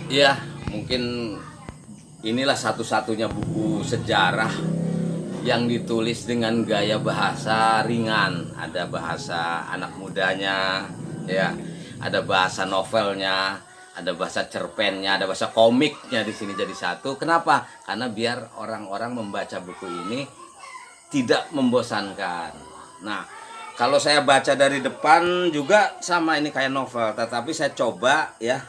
Ya, mungkin inilah satu-satunya buku sejarah yang ditulis dengan gaya bahasa ringan. Ada bahasa anak mudanya, ya, ada bahasa novelnya, ada bahasa cerpennya, ada bahasa komiknya di sini jadi satu. Kenapa? Karena biar orang-orang membaca buku ini tidak membosankan. Nah, kalau saya baca dari depan juga sama ini kayak novel, tetapi saya coba ya,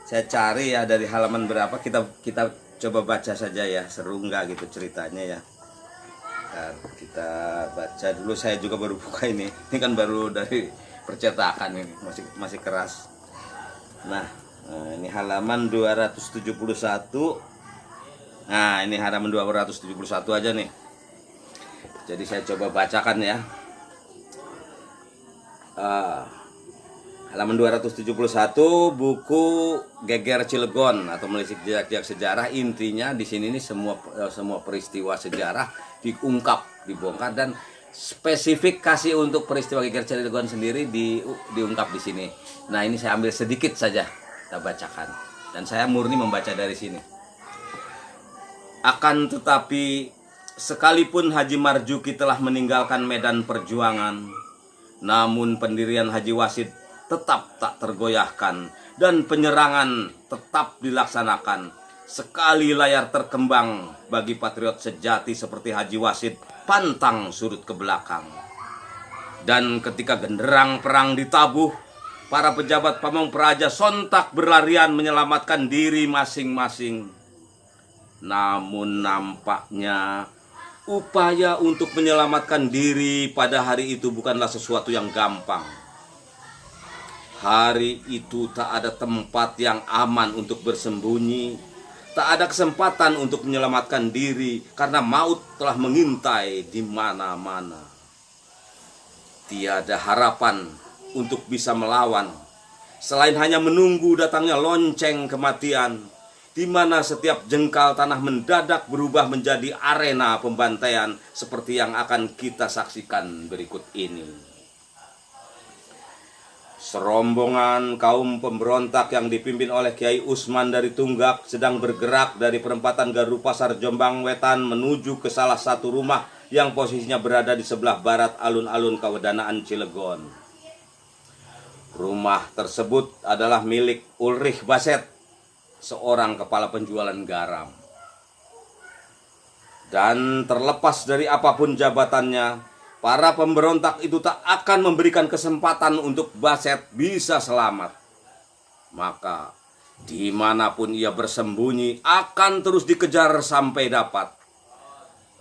saya cari ya dari halaman berapa, kita coba baca saja ya, seru nggak gitu ceritanya ya. Ntar kita baca dulu, saya juga baru buka ini kan baru dari percetakan, ini masih masih keras. Nah, ini halaman 271. Nah, ini halaman 271 aja nih. Jadi saya coba bacakan ya. Ah, halaman 271 buku Geger Cilegon atau Menelisik Jejak-jejak Sejarah. Intinya di sini nih semua peristiwa sejarah diungkap, dibongkar, dan spesifikasi untuk peristiwa Geger Cilegon sendiri diungkap di sini. Nah, ini saya ambil sedikit saja kita bacakan, dan saya murni membaca dari sini. Akan tetapi sekalipun Haji Marjuki telah meninggalkan medan perjuangan, namun pendirian Haji Wasid tetap tak tergoyahkan dan penyerangan tetap dilaksanakan. Sekali layar terkembang bagi patriot sejati seperti Haji Wasid pantang surut ke belakang. Dan ketika genderang perang ditabuh, para pejabat pamong praja sontak berlarian menyelamatkan diri masing-masing. Namun nampaknya upaya untuk menyelamatkan diri pada hari itu bukanlah sesuatu yang gampang. Hari itu tak ada tempat yang aman untuk bersembunyi, tak ada kesempatan untuk menyelamatkan diri karena maut telah mengintai di mana-mana. Tiada harapan untuk bisa melawan selain hanya menunggu datangnya lonceng kematian, di mana setiap jengkal tanah mendadak berubah menjadi arena pembantaian seperti yang akan kita saksikan berikut ini. Serombongan kaum pemberontak yang dipimpin oleh Kiai Usman dari Tunggak sedang bergerak dari perempatan Gardu Pasar Jombang Wetan menuju ke salah satu rumah yang posisinya berada di sebelah barat alun-alun Kawedanaan Cilegon. Rumah tersebut adalah milik Ulrich Baset, seorang kepala penjualan garam. Dan terlepas dari apapun jabatannya, para pemberontak itu tak akan memberikan kesempatan untuk Baset bisa selamat. Maka dimanapun ia bersembunyi akan terus dikejar sampai dapat.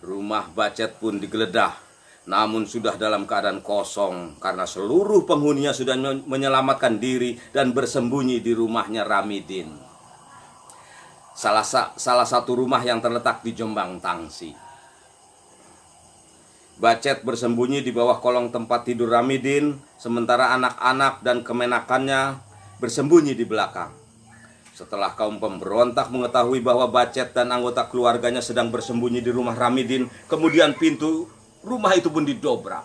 Rumah Baset pun digeledah, namun sudah dalam keadaan kosong karena seluruh penghuninya sudah menyelamatkan diri dan bersembunyi di rumahnya Ramidin, salah satu rumah yang terletak di Jombang Tangsi. Bacet bersembunyi di bawah kolong tempat tidur Ramidin, sementara anak-anak dan kemenakannya bersembunyi di belakang. Setelah kaum pemberontak mengetahui bahwa Bacet dan anggota keluarganya sedang bersembunyi di rumah Ramidin, kemudian pintu rumah itu pun didobrak.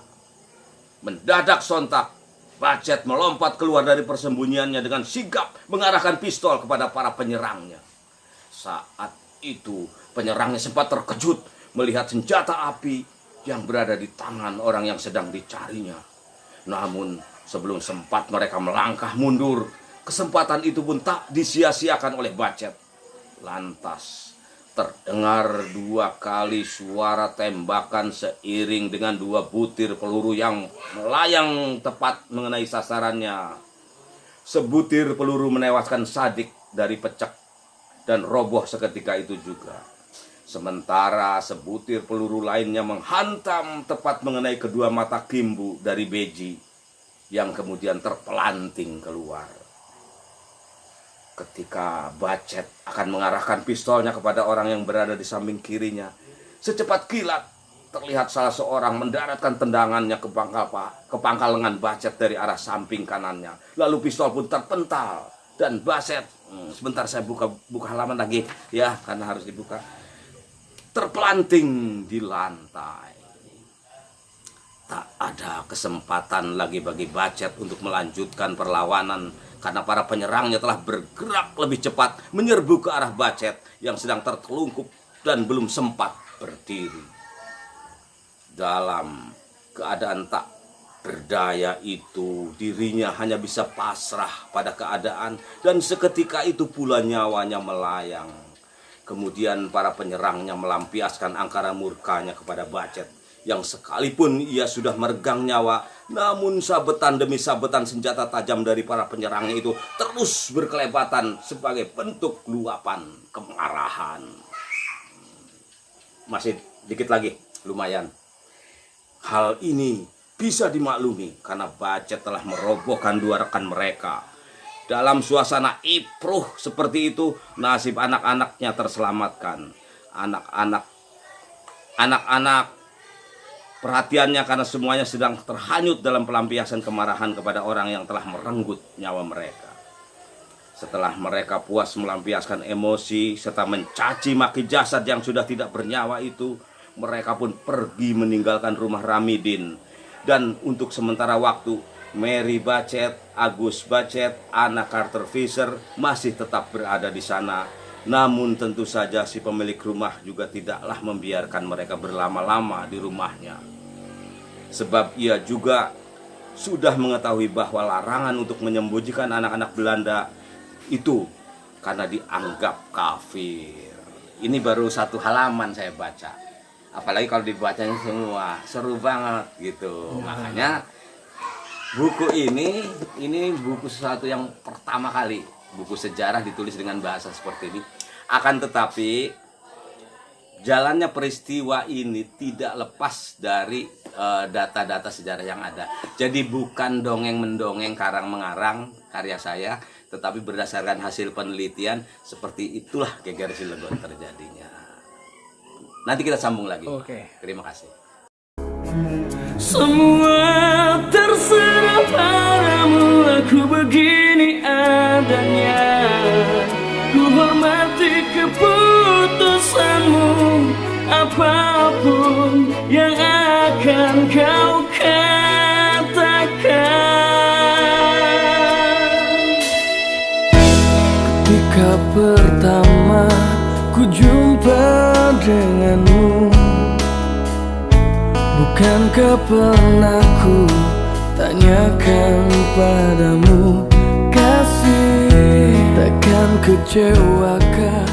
Mendadak sontak, Bacet melompat keluar dari persembunyiannya dengan sigap mengarahkan pistol kepada para penyerangnya. Saat itu penyerangnya sempat terkejut melihat senjata api yang berada di tangan orang yang sedang dicarinya. Namun sebelum sempat mereka melangkah mundur, kesempatan itu pun tak disia-siakan oleh Bacet. Lantas terdengar 2 kali suara tembakan seiring dengan 2 butir peluru yang melayang tepat mengenai sasarannya. Sebutir peluru menewaskan Sadik dari Pecek dan roboh seketika itu juga. Sementara sebutir peluru lainnya menghantam tepat mengenai kedua mata Kimbu dari Beji yang kemudian terpelanting keluar. Ketika Bacet akan mengarahkan pistolnya kepada orang yang berada di samping kirinya, secepat kilat terlihat salah seorang mendaratkan tendangannya ke pangkal lengan Bacet dari arah samping kanannya. Lalu pistol pun terpental dan Bacet, sebentar saya buka halaman lagi ya karena harus dibuka, terpelanting di lantai. Tak ada kesempatan lagi bagi Bacet untuk melanjutkan perlawanan karena para penyerangnya telah bergerak lebih cepat menyerbu ke arah Bacet yang sedang tertelungkup dan belum sempat berdiri. Dalam keadaan tak berdaya itu, dirinya hanya bisa pasrah pada keadaan dan seketika itu pula nyawanya melayang. Kemudian para penyerangnya melampiaskan angkara murkanya kepada Bacet yang sekalipun ia sudah meregang nyawa, namun sabetan demi sabetan senjata tajam dari para penyerangnya itu terus berkelebatan sebagai bentuk luapan kemarahan. Masih dikit lagi, lumayan. Hal ini bisa dimaklumi karena Bacet telah merobohkan dua rekan mereka. Dalam suasana ipruh seperti itu, nasib anak-anaknya terselamatkan. Anak-anak perhatiannya karena semuanya sedang terhanyut dalam pelampiasan kemarahan kepada orang yang telah merenggut nyawa mereka. Setelah mereka puas melampiaskan emosi serta mencaci maki jasad yang sudah tidak bernyawa itu, mereka pun pergi meninggalkan rumah Ramidin. Dan untuk sementara waktu, Mary Bacet, Agus Bacet, anak Carter Fisher masih tetap berada di sana. Namun tentu saja si pemilik rumah juga tidaklah membiarkan mereka berlama-lama di rumahnya. Sebab ia juga sudah mengetahui bahwa larangan untuk menyembunyikan anak-anak Belanda itu karena dianggap kafir. Ini baru satu halaman saya baca. Apalagi kalau dibacanya semua, seru banget gitu. Makanya buku ini buku sesuatu yang pertama kali, buku sejarah ditulis dengan bahasa seperti ini. Akan tetapi jalannya peristiwa ini tidak lepas dari data-data sejarah yang ada. Jadi bukan dongeng-mendongeng, karang-mengarang karya saya, tetapi berdasarkan hasil penelitian seperti itulah Geger Cilegon terjadinya. Nanti kita sambung lagi. Oke. Terima kasih. Semua terserah padamu, aku begini adanya. Ku hormati keputusanmu, apapun yang akan kau katakan. Ketika pertama ku jumpa denganmu, bukankah pernah ku tanyakan padamu, kasih takkan kecewakah